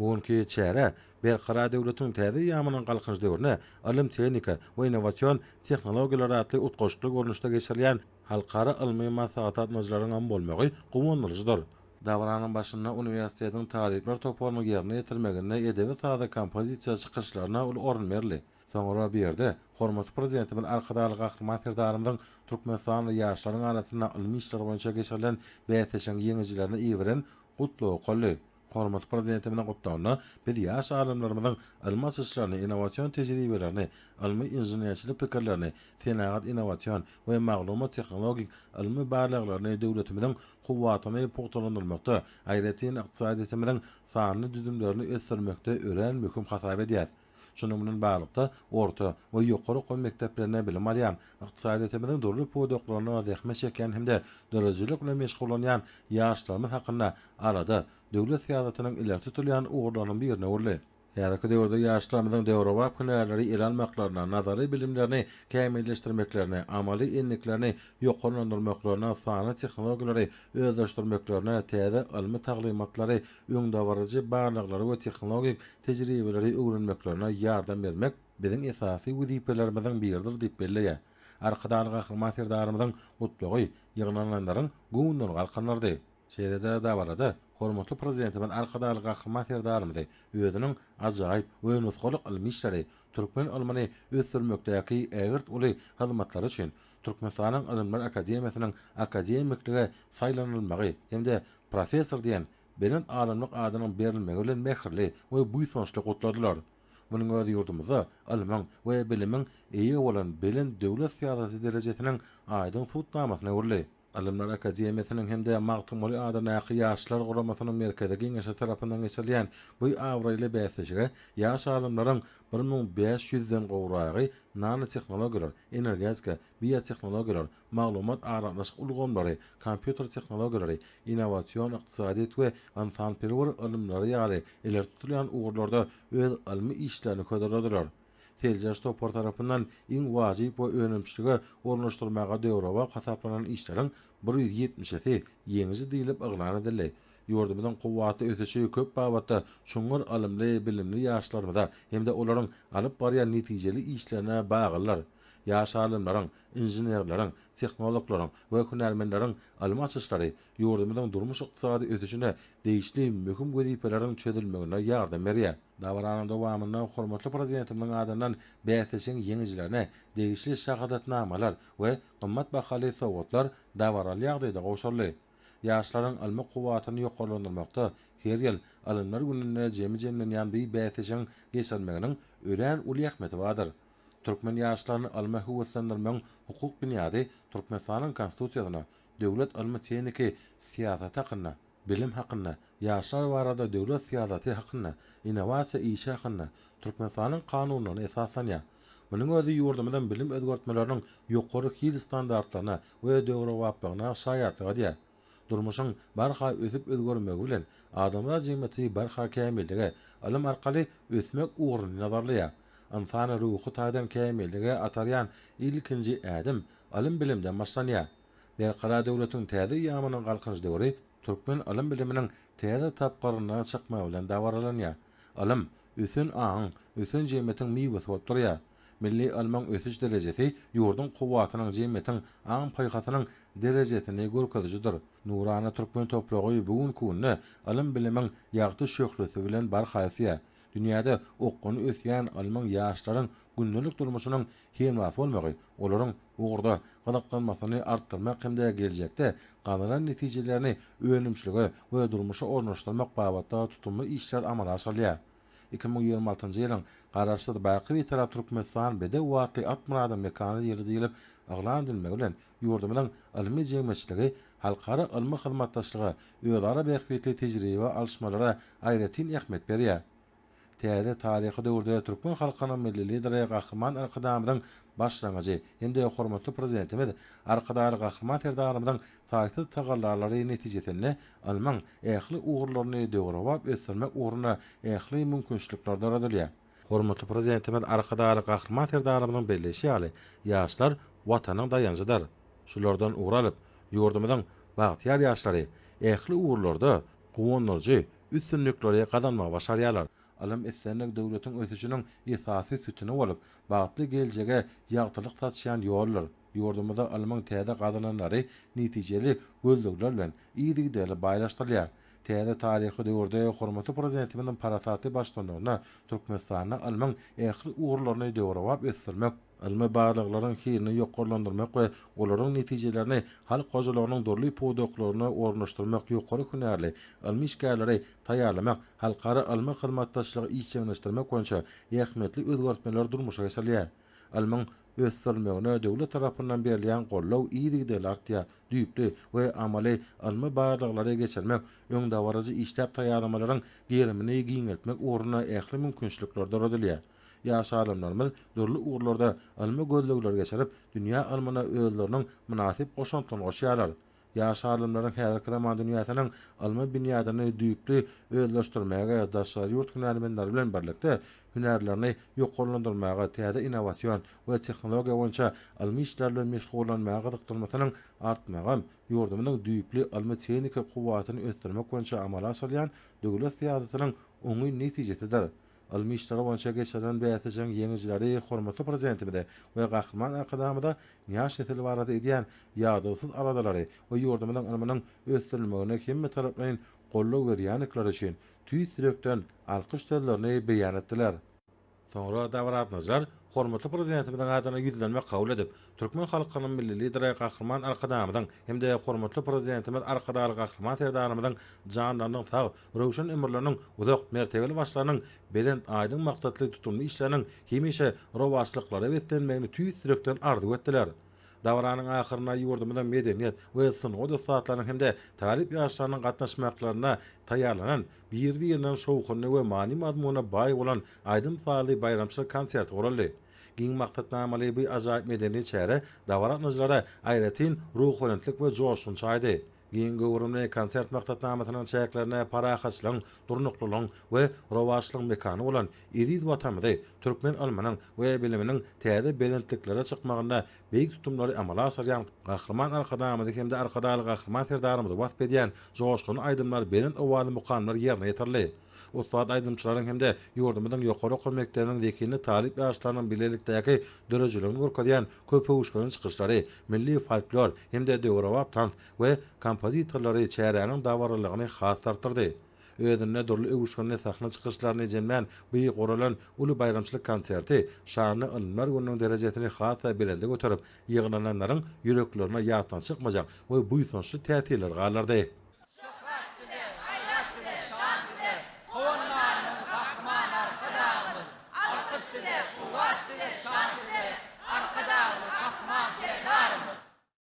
Bugünkü çäre berqara döwletiň täze ýamynyň galkynç döwrüne ilim, tehnika we innowasion tehnologiýalar atly utgaşykly görnüşde geçirilýän halkara ilmi maslahat nazarlaryň bolmagy gowunlyjydyr. Davranyň başynda uniwersitetiň talipler toplaryny ýerine ýetirmegine edebi sada kompozisiýa çykyşlaryna ul orun berli. Soňra bir ýerde hormatly prezidentimiz arkadaşlyk gahryman serdarymyň Türkmenistan ýaşlaryň arasynda ilmi işler boýunça geçirilen bäýteşiň ýeňijilerini iýiren gutlugy golly. Hormatly prezidentimiň gutlawyna biz ýaş alimlarimyň almas işlerini, innowasion tejribelerini, ilmi inženerçilik pikirlerini, senagat innowasion we maglumat tehnologik ilmi barlyklaryny döwletimiň kuwwatyny pogtalandyrmakda, aýratyn ykdysadiyetimiň sanyny düzümlerini ösdürmekde ören möhüm hasap edýär. Şunun bilen baglyqda orta we ýokary goý mekdeplerine bilim alýan, ykdysadiyetimiň durly podoklaryna zähmet çeken hemde dörejilik bilen meşgullanýan ýaşlarymyz hakynda arada döwlet syýasatynyň ileri tutulýan uğurlarynyň birine urly. Ýa-da döwürde ýaşlarymyzyň döwrewap hünärleri ilanmaklaryna, nazary bilimlerini kämilleşdirmeklerine, amaly enliklerini ýokarlandyrmaklaryna, sany tehnologiýalary özleşdirmeklerine, täze ilmi taglimatlary, öňdäwirji barlyklary we tehnologik tejribeleri öwrenmeklerine ýardam bermek biziň esasy wezipelerimizden biridir diýip belleýär. Arkadaşlyk gahryman serdarymyzyň gutlugy ýygnananlaryň göwnünden galkanlardy. Şeýlede da barada hormatly prezidentimiň arkadaşlyk gahryman serdarymyzy özüniň ajaýyp we nusgalyk ilmi işleri, türkmen ilmini ösdürmekdäki ägirt uly hyzmatlary üçin Türkmenistanyň Ilimler Akademiýasynyň akademikligi saýlanylmagy hemde professor diýen bilen alimlik adynyň berilmegi bilen mehirli we buýsançly gutladylar. Munyň özi ýurdumyzda ilmiň we bilimiň eýe bolan bilen döwlet syýasaty derejesiniň aýdyň tutdamasyna urly. Ilimler Akademiýasynyň hemde magtymly adanaky ýaşlar guramasynyň merkezi giňeşi tarapyndan geçirilýän bu awraýly bäsejige ýaş alimlaryň 1500-den gowragy nanotehnologiýalar, energetika, biotehnologiýalar, maglumat aratnaşyk ulgamlary, kompýuter tehnologiýalary, innowasion ykdysadyýet we insan-perwer ilimleri ýaly ileri tutulýan ugurlarda öz ilmi işlerini köderdiler. Seljaş topar tarapyndan iň wajyp we önemligi ornaşdyrmaga döwrewap hasaplanan işleriň 170-si ýeňiji diýilip yglan edildi. Ýurdumyzyň kuwwaty ösüşi köp babatda şuňur alimli, bilimli ýaşlarymyza hemde olaryň alyp barýan netijeli işlerine baglylar. Ýaş alimlaryň, inženerleriň, tehnologlaryň we hünärmenleriň almas işleri ýurdumyzyň durmuş ykdysady ösüşine değişli möhüm wezipeleriň çözülmegine ýardam berýär. Dawaranyň dowamynda hormatly prezidentimiň adyndan bäsesiň ýeňijilerine değişli şahadatnamalar we gymmat bahaly sowgatlar dawarly ýagdaýda gowşarly. Ýaşlaryň ilmi kuwwatyny ýokarlandyrmakda her ýyl Alimler gününe jemi-jemlenýän bir bäsesiň geçirmeginiň ören uly ähmeti bardyr. Türkmen ýaşlaryny ilmi howatlandyrmagyň hukuk büniýady Türkmenistanyň konstitusiýasyna, döwlet ilmi tehniki syýasaty hakynda, bilim hakynda, ýaşlar barada döwlet syýasaty hakynda, innovasiýa işi hakynda Türkmenistanyň kanunyna esaslanýar. Munyň özi ýurdumyzyň bilim özgertmeleriniň ýokary hil standartlaryna we döwrewaplygyna şaýatlyk edýär. Durmuşyň barha ösüp özgermegi bilen adamlar jemgyýeti barha kämillige ilim arkaly ösmek ugrun nazarlaýar. Infany ruhy taýdan kämillige atarýan ilkinji ädim ilim bilimden başlanýar. Berqara döwletiň täze ýamynyň galkynç döwri türkmen ilim biliminiň täze tapgaryna çykmagy bilen dawralanýar. Ilim ösün aň, ösün jemgyýetiň miwesi bolup durýar. Milli ilmiň ösüş derejesi ýurdun kuwwatynyň jemgyýetiň aň paýgasynyň derejesini görkezýär. Nurany türkmen topragy bugün kunna ilim bilimiň ýagty şöhreti bilen barhaýsy. Dünýäde okuny ösýän ilmiň ýaşlaryň gündelik durmuşynyň hemmasy bolmagy, olaryň ugurda galaklanmasyny artdyrmak hemde geljekde galynan netijelerini öňümçiligi we durmuşy ornaşdyrmak babatda tutumly işler amala aşyrýar. 2026-njy ýylyň garaşsyz baky bir tarap Türkmenistan bede wagty atmurada mekany ýeri diýilip aglan edilmegi bilen ýurdumyň ilmi jemgyýetçiligi, halkara ilmi hyzmatdaşlygy, öýdara bähbetli tejribe alşmalara aýratyn ähmet berýär. Täze taryhy döwürde türkmen halkynyň milli lideri gahryman arkadaşymyzyň başlangyjy, hemde hormatly prezidentimiz arkadaşlyk gahryman serdarymyzyň taýsy tagallarlary netijesinde alman ähli ugurlaryny döwrewap ösdürmek ugruna ähli mümkinçilikler daradylýar. Hormatly prezidentimiz arkadaşlyk gahryman serdarymyzyň belleşi ýaly ýaşlar watanyň dayanjydyr. Şulardan uguralyp ýurdumyzyň bagtyar ýaşlary ähli ugurlarda gowunlarjy üstünlükleri kazanma başarýarlar. Alam etsenlik döwletiň ösüçiniň esasy sütüni bolup, bagtly geljege ýagtylyk satşan ýollar. Ýurdumyzda alman täze gazananlary netijeli gözlükler bilen ýygy-däli baýlaşdyrýar. Täze taryhy döwürde hormaty prezidentimiň parasaty başlanýaryna Türkmenistanyň alman ähli uğurlaryny döwürap ösürmek, alma baglyklaryň hirini ýokgarlandyrmak we olaryň netijelerini halk gojalarynyň dorly podoklaryna ornaşdyrmak ýokary hünärli almy işgärleri taýýarlamak, halkara alma hyzmatdaşlygy işçilendirmek boýunça ähmetli özgertmeler durmuşa geçirilýär. Alman ösürmegine döwlet tarapyndan berilýän gollaw ýygy-däli artýar, düýpli we amaly alma baglyklary geçirmek, öňde barajy işläp taýýarlamalaryň gerimini giňeltmek uğruna ähli mümkinçilikler döredilýär. Ýaş alimlerimiz dörli uğurlarda alma gözlükler geçirip, dünýä almana özleriniň münasip goşantyny goşýarlar. Ýaş alimleriň häzirki zaman dünýäsiniň alma binýadyny düýpli özleşdirmäge, daşary ýurt hünärmenleri bilen birlikde hünärlerini ýokgarlandyrmaga, täze innovasiýon we tehnologiýa boýunça almy işler bilen meşgullanmaga gydykdyrmasynyň artmagy, ýurdumynyň düýpli alma tehnika kuwwatyny ösdürmek boýunça amala asyrýan döwlet siýasatynyň oňy netijesidir. Almy işler boýunça geçirilen bäsejäň ýeňijileri hormatly prezidentimide we gahrman akadamyda ýaş nesil barada edýän ýagdaýsyz aradalary we ýurdumynyň almanyň ösdürilmegine hemme taraplaryň gollaw berýänlikleri üçin tüýsürekden alkyş sözlerini beýan etdiler. Soňra dawratnajar hormatly prezidentimiň adyna ýüzlenmek kabul edip, türkmen halkynyň milli lideri gahrman arkadamyň hemde hormatly prezidentimiz arkadaly gahrman serdarymyň janlarynyň sag, rowşan ömürleriniň uzak mertebeli başlarynyň belend aýdyn maksatly tutumly işleriniň hemişe rowaçlyklary wetlenmegini tüýsürekden arzu etdiler. Dawaranyň ahyryna ýurdumyzda medeniýet we synyk saatlaryň hemde talip ýaşlarynyň gatnaşmaklaryna taýýarlanan bir-birinden şowkuny we many mazmuna baý bolan aýdym faly bayramçylyk konsert goruldy. Giň maksatnamaly bu ajaýyp medeni çäre dawaratnaşlara aýratyn ruhlanentlik we joşun çaýdy. Giň gowrumly konsert maksatnamasynyň çäklerine parahaçlyň, durnuklygyň we rowaçlygyň mekany bolan Edid watamyzy türkmen almanyň we biliminiň täze belentliklere çykmagyna beýik tutumlary amala asyrýan gahrman arkadamyzy hemde arkadaly gahrman serdarymyzy wasp edýän joşkun aýdymlar belent owaly mukamlar ýerine ýetirli. Ustad aýdymçylaryň hemde ýurdumynyň ýokary okul mekdebiniň zekini talip ýaşlarynyň bilelikdäki dörejiligini görkezýän köpüýüşgän çykyşlary, milli folklor hemde döwrewap tans we kompozitorlary çäräniň dawarlygyny has tartyrdy. Ödünne dorly öwüşgänne sahna çykyşlaryny jemän beýik goralan uly bayramçylyk konserti şany alymlar gününiň derejesini hasa belende götürip, ýyglananlaryň ýüreklerine ýatan çykmajak we buýsançly täsirler galardy. Arkadaşlar